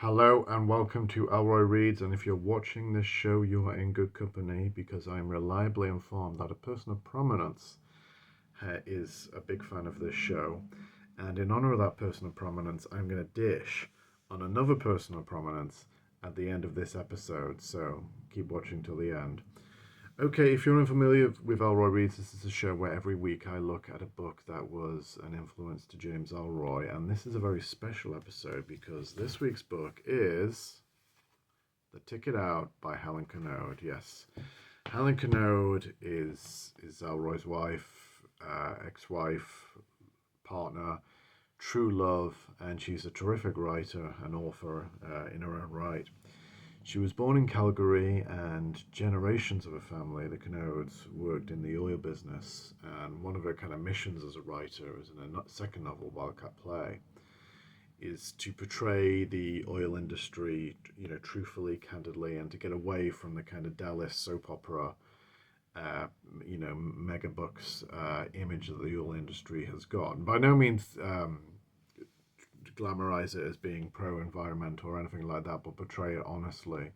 Hello and welcome to Ellroy Reads. And if you're watching this show, you are in good company because I'm reliably informed that a person of prominence is a big fan of this show. And in honor of that person of prominence, I'm going to dish on another person of prominence at the end of this episode. So keep watching till the end. Okay, if you're unfamiliar with Ellroy Reads, this is a show where every week I look at a book that was an influence to James Ellroy, and this is a very special episode because this week's book is The Ticket Out by Helen Knode. Yes, Helen Knode is Ellroy's wife, ex-wife, partner, true love, and she's a terrific writer and author in her own right. She was born in Calgary, and generations of her family, the Knodes, worked in the oil business. And one of her kind of missions as a writer, as in a second novel, Wildcat Play, is to portray the oil industry, truthfully, candidly, and to get away from the kind of Dallas soap opera, mega bucks image that the oil industry has got. And by no means glamorize it as being pro-environment or anything like that, but portray it honestly.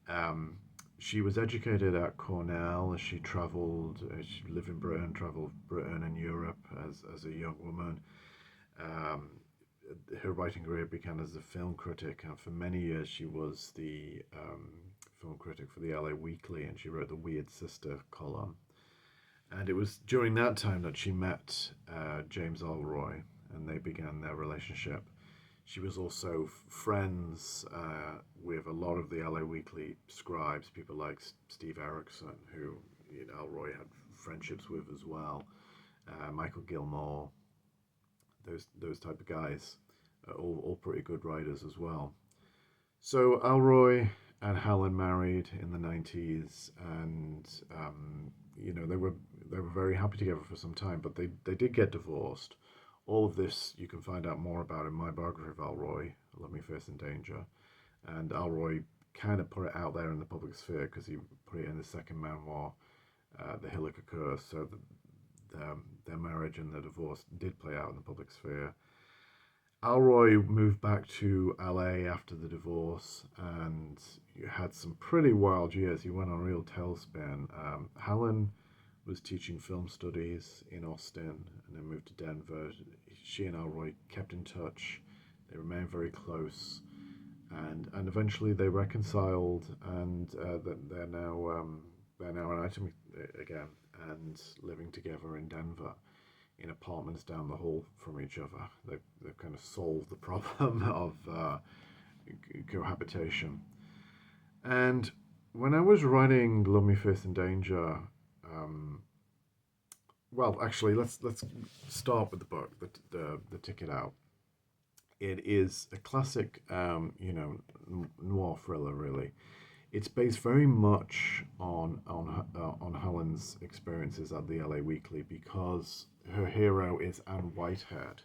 Um, she was educated at Cornell. She travelled. She lived in Britain, travelled Britain and Europe as a young woman. Um, Her writing career began as a film critic, and for many years she was the film critic for the LA Weekly, and she wrote the Weird Sister column. And it was during that time that she met James Ellroy, and they began their relationship. She was also friends with a lot of the LA Weekly scribes, people like Steve Erickson, who Ellroy had friendships with as well, Michael Gilmore, those type of guys, all pretty good writers as well. So Ellroy and Helen married in the 90s, and they were very happy together for some time, but they did get divorced. All of this you can find out more about in my biography of Ellroy, Love Me First in Danger. And Ellroy kind of put it out there in the public sphere because he put it in the second memoir, The Hilliker Curse. So their marriage and their divorce did play out in the public sphere. Ellroy moved back to LA after the divorce and had some pretty wild years. He went on a real tailspin. Helen was teaching film studies in Austin and then moved to Denver. She and Ellroy kept in touch. They remained very close, and eventually they reconciled, and they're now an item again and living together in Denver in apartments down the hall from each other. They've kind of solved the problem of cohabitation. And when I was writing Love Me First in Danger, um, well, actually, let's start with the book, the Ticket Out. It is a classic, noir thriller. Really, it's based very much on Helen's experiences at the LA Weekly because her hero is Anne Whitehead,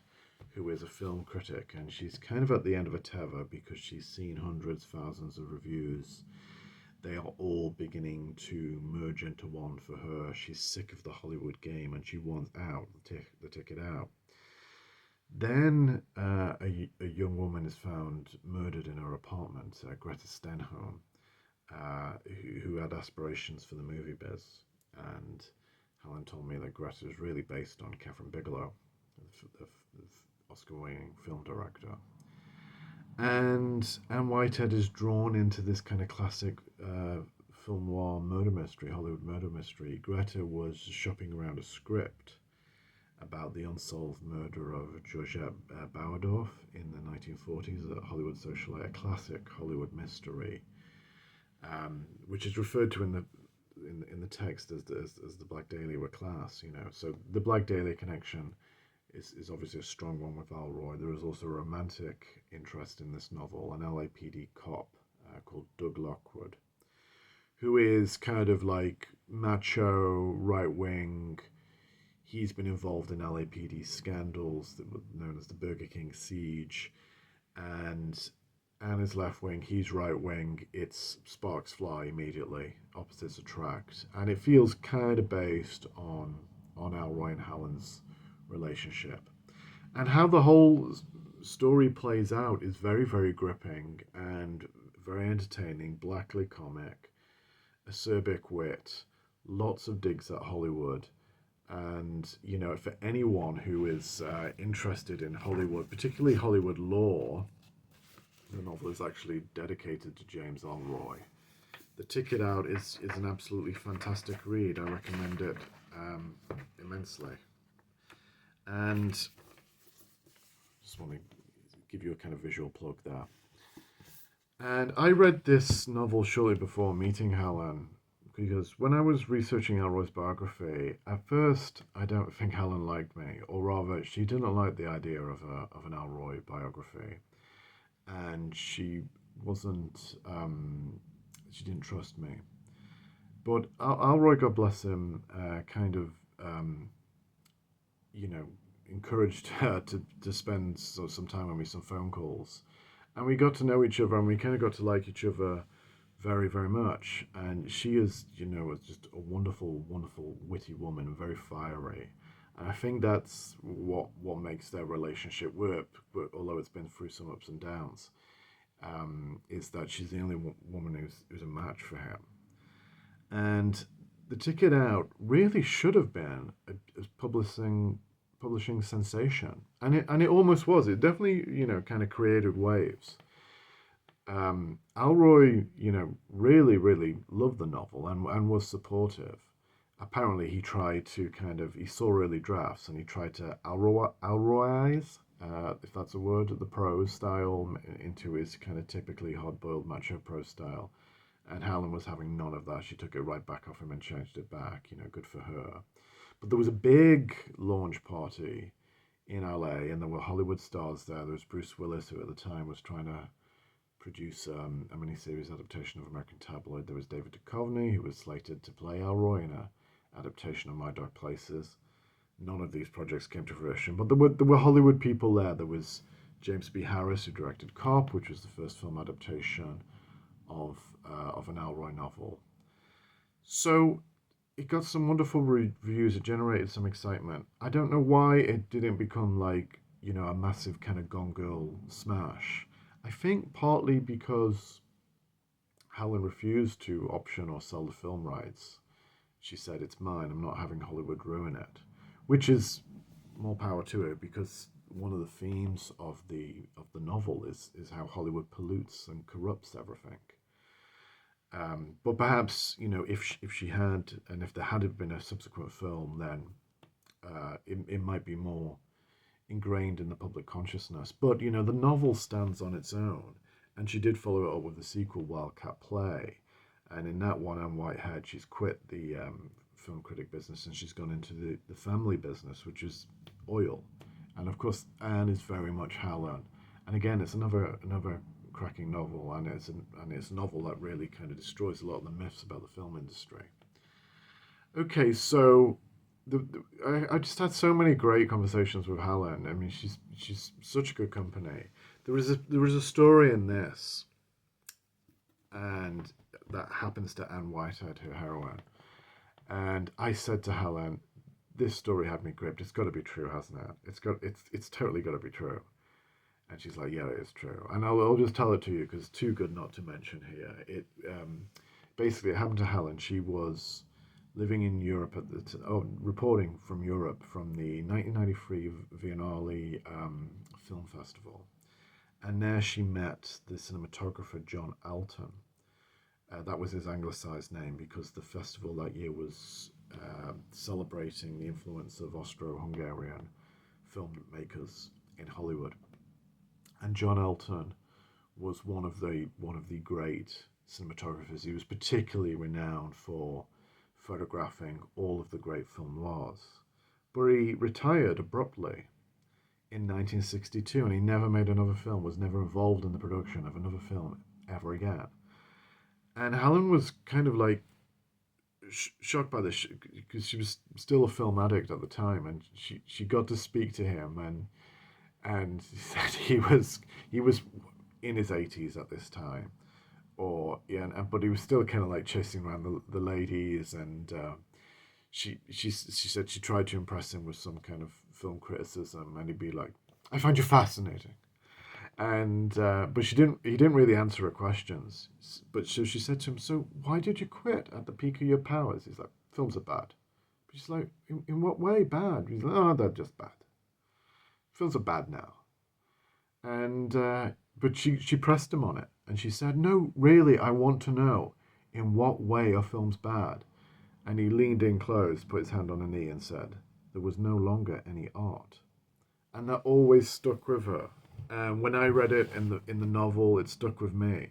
who is a film critic, and she's kind of at the end of a tether because she's seen hundreds, thousands of reviews. They are all beginning to merge into one for her. She's sick of the Hollywood game and she wants out, the ticket out. Then a young woman is found murdered in her apartment, Greta Stenholm, who had aspirations for the movie biz. And Helen told me that Greta is really based on Catherine Bigelow, the Oscar-winning film director. And Anne Whitehead is drawn into this kind of classic film noir murder mystery, Hollywood murder mystery. Greta was shopping around a script about the unsolved murder of Georgette Bauerdorf in the 1940s, a Hollywood socialite, a classic Hollywood mystery, which is referred to in the text as the Black Dahlia class. So the Black Dahlia connection is obviously a strong one with Ellroy. There is also a romantic interest in this novel, an LAPD cop called Doug Lockwood, who is kind of like macho, right wing. He's been involved in LAPD scandals that were known as the Burger King siege, and Anne is left wing, he's right wing. It's sparks fly immediately, opposites attract, and it feels kind of based on Ellroy and Helen's relationship, and how the whole story plays out is very, very gripping and very entertaining, blackly comic, acerbic wit, lots of digs at Hollywood. And, you know, for anyone who is interested in Hollywood, particularly Hollywood lore, the novel is actually dedicated to James Ellroy. The Ticket Out is an absolutely fantastic read. I recommend it immensely. And just want to give you a kind of visual plug there. And I read this novel shortly before meeting Helen, because when I was researching Ellroy's biography, at first I don't think Helen liked me, or rather, she didn't like the idea of an Ellroy biography, and she wasn't, she didn't trust me. But Ellroy, God bless him, kind of, you know, encouraged her to spend some time with me, some phone calls. And we got to know each other, and we kind of got to like each other very, very much. And she is, you know, just a wonderful, wonderful, witty woman, very fiery. And I think that's what makes their relationship work, although it's been through some ups and downs, is that she's the only woman who's a match for him. And The Ticket Out really should have been a publishing sensation, and it almost was. It definitely, you know, kind of created waves. Ellroy, you know, really loved the novel and was supportive. Apparently, he saw early drafts and he tried to Ellroyize, if that's a word, the prose style into his kind of typically hard-boiled macho prose style. And Helen was having none of that. She took it right back off him and changed it back. You know, good for her. But there was a big launch party in LA, and there were Hollywood stars there. There was Bruce Willis, who at the time was trying to produce a miniseries adaptation of American Tabloid. There was David Duchovny, who was slated to play Ellroy in an adaptation of My Dark Places. None of these projects came to fruition, but there were Hollywood people there. There was James B. Harris, who directed Cop, which was the first film adaptation of an Ellroy novel. So it got some wonderful reviews. It generated some excitement. I don't know why it didn't become like, you know, a massive kind of Gone Girl smash. I think partly because Helen refused to option or sell the film rights. She said, "It's mine. I'm not having Hollywood ruin it," which is more power to her, because one of the themes of the novel is how Hollywood pollutes and corrupts everything. But perhaps, you know, if she had, and if there had been a subsequent film, then it might be more ingrained in the public consciousness. But, you know, the novel stands on its own, and she did follow it up with the sequel, Wildcat Play. And in that one, Anne Whitehead, she's quit the film critic business and she's gone into the family business, which is oil. And of course, Anne is very much Helen. And again, it's another cracking novel, and it's a novel that really kind of destroys a lot of the myths about the film industry. Okay, so I just had so many great conversations with Helen. I mean, she's such good company. There was a story in this, and that happens to Anne Whitehead, her heroine. And I said to Helen, "This story had me gripped. It's got to be true, hasn't it? It's totally got to be true." And she's like, "Yeah, it is true." And I'll just tell it to you because it's too good not to mention here. Basically, it happened to Helen. She was living in Europe reporting from Europe from the 1993 Viennale Film Festival. And there she met the cinematographer John Alton. That was his anglicized name because the festival that year was celebrating the influence of Austro-Hungarian filmmakers in Hollywood. And John Alton was one of the great cinematographers. He was particularly renowned for photographing all of the great film noirs. But he retired abruptly in 1962, and he never made another film, was never involved in the production of another film ever again. And Helen was kind of like shocked by this because she was still a film addict at the time, and she got to speak to him, and he said he was in his 80s at this time, but he was still kind of like chasing around the ladies, and she said she tried to impress him with some kind of film criticism, and he'd be like, "I find you fascinating," And but she didn't. He didn't really answer her questions. But so she said to him, "So why did you quit at the peak of your powers?" He's like, "Films are bad." But she's like, "In what way bad?" He's like, "Oh, they're just bad. Films are bad now." And but she pressed him on it, and she said, "No, really, I want to know, in what way are films bad?" And he leaned in close, put his hand on her knee, and said, "There was no longer any art." And that always stuck with her. And when I read it in the novel, it stuck with me.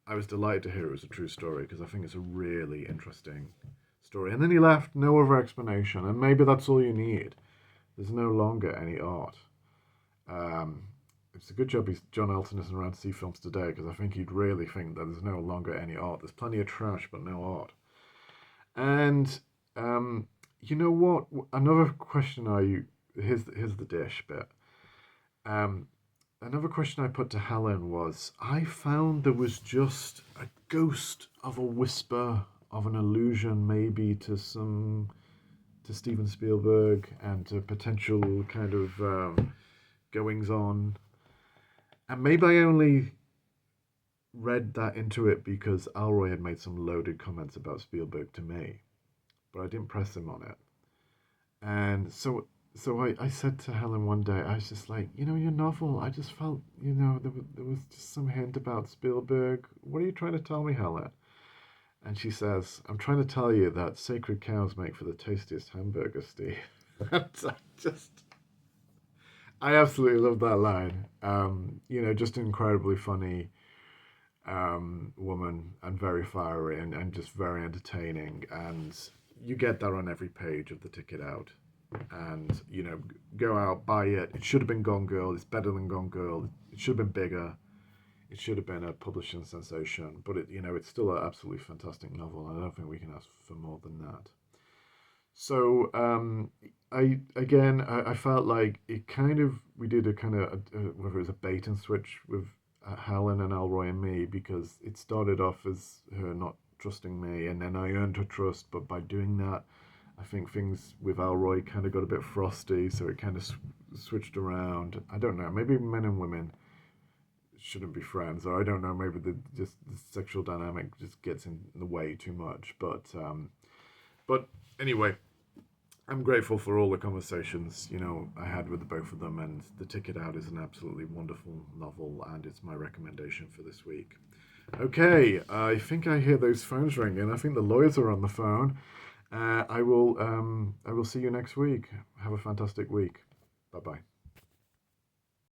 I was delighted to hear it was a true story because I think it's a really interesting story. And then he left, no other explanation, and maybe that's all you need. There's no longer any art. Um, it's a good job John Elton isn't around to see films today because I think he'd really think that there's no longer any art. There's plenty of trash, but no art. And you know what? Another question here's the dish bit. Um, Another question I put to Helen was, I found there was just a ghost of a whisper of an allusion maybe to Steven Spielberg and to potential kind of goings on. And maybe I only read that into it because Ellroy had made some loaded comments about Spielberg to me, but I didn't press him on it. And so I said to Helen one day, I was just like, your novel, I just felt, there was just some hint about Spielberg. What are you trying to tell me, Helen? And she says, I'm trying to tell you that sacred cows make for the tastiest hamburger, Steve. I absolutely love that line. Just an incredibly funny woman and very fiery and just very entertaining. And you get that on every page of the ticket out. And go out, buy it. It should have been Gone Girl. It's better than Gone Girl. It should have been bigger. It should have been a publishing sensation. But it's still an absolutely fantastic novel. I don't think we can ask for more than that. So I felt like we did a kind of whether it was a bait and switch with Helen and Ellroy and me, because it started off as her not trusting me, and then I earned her trust. But by doing that, I think things with Ellroy kind of got a bit frosty, so it kind of switched around. I don't know. Maybe men and women shouldn't be friends, or I don't know. Maybe the sexual dynamic just gets in the way too much. But anyway, I'm grateful for all the conversations I had with the both of them, and The Ticket Out is an absolutely wonderful novel, and it's my recommendation for this week. Okay, I think I hear those phones ringing. I think the lawyers are on the phone. I will see you next week. Have a fantastic week. Bye bye.